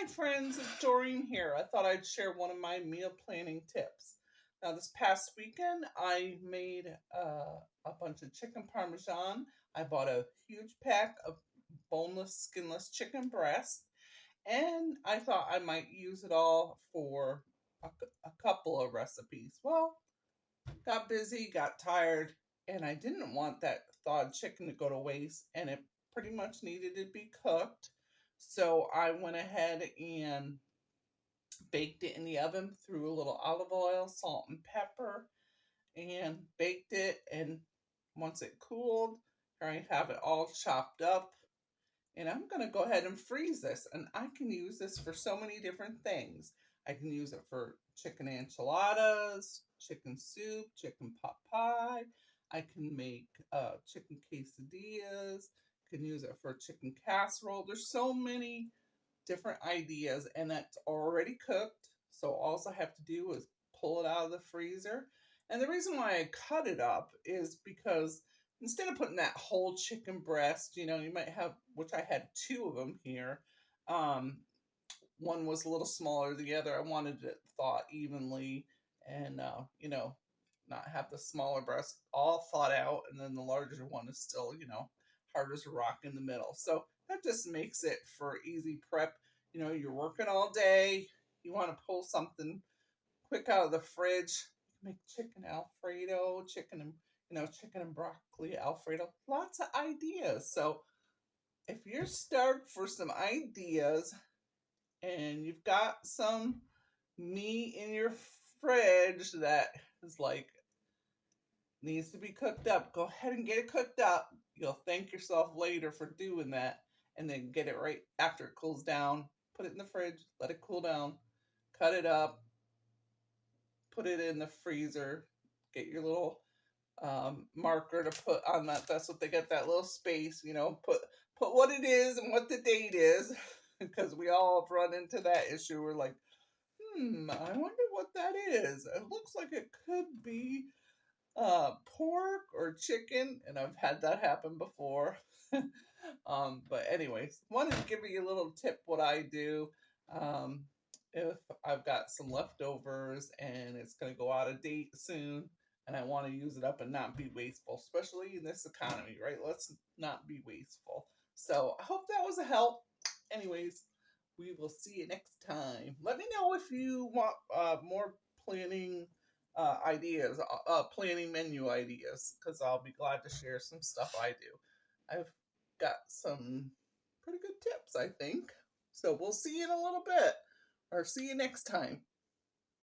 Hi friends, it's Doreen here. I thought I'd share one of my meal planning tips. Now, this past weekend, I made a bunch of chicken parmesan. I bought a huge pack of boneless, skinless chicken breast, and I thought I might use it all for a couple of recipes. Well, got busy, got tired, and I didn't want that thawed chicken to go to waste, and it pretty much needed to be cooked. So I went ahead and baked it in the oven, threw a little olive oil, salt, and pepper, and baked it. And once it cooled, I have it all chopped up. And I'm going to go ahead and freeze this. And I can use this for so many different things. I can use it for chicken enchiladas, chicken soup, chicken pot pie. I can make chicken quesadillas. Can use it for chicken casserole. There's so many different ideas, and that's already cooked. So all I have to do is pull it out of the freezer. And the reason why I cut it up is because instead of putting that whole chicken breast, you might have, which I had two of them here. Um, One was a little smaller than the other. I wanted it thawed evenly, and not have the smaller breast all thawed out, and then the larger one is still, hard as a rock in the middle. So that just makes it for easy prep. You're working all day, you want to pull something quick out of the fridge. Make chicken Alfredo, chicken and broccoli Alfredo. Lots of ideas. So if you're starved for some ideas and you've got some meat in your fridge that is like needs to be cooked up, go ahead and get it cooked up. You'll thank yourself later for doing that, and then get it right after it cools down. Put it in the fridge, let it cool down, cut it up, put it in the freezer. Get your little marker to put on that. That's what they get, that little space. Put what it is and what the date is, because we all have run into that issue. We're like, I wonder what that is. It looks like it could be pork or chicken, and I've had that happen before. But anyways, wanted to give you a little tip what I do. Um, if I've got some leftovers and it's going to go out of date soon, and I want to use it up and not be wasteful, especially in this economy, right? Let's not be wasteful. So I hope that was a help. Anyways, we will see you next time. Let me know if you want more planning ideas, planning menu ideas, because I'll be glad to share some stuff I do. I've got some pretty good tips, I think. So we'll see you in a little bit, or see you next time.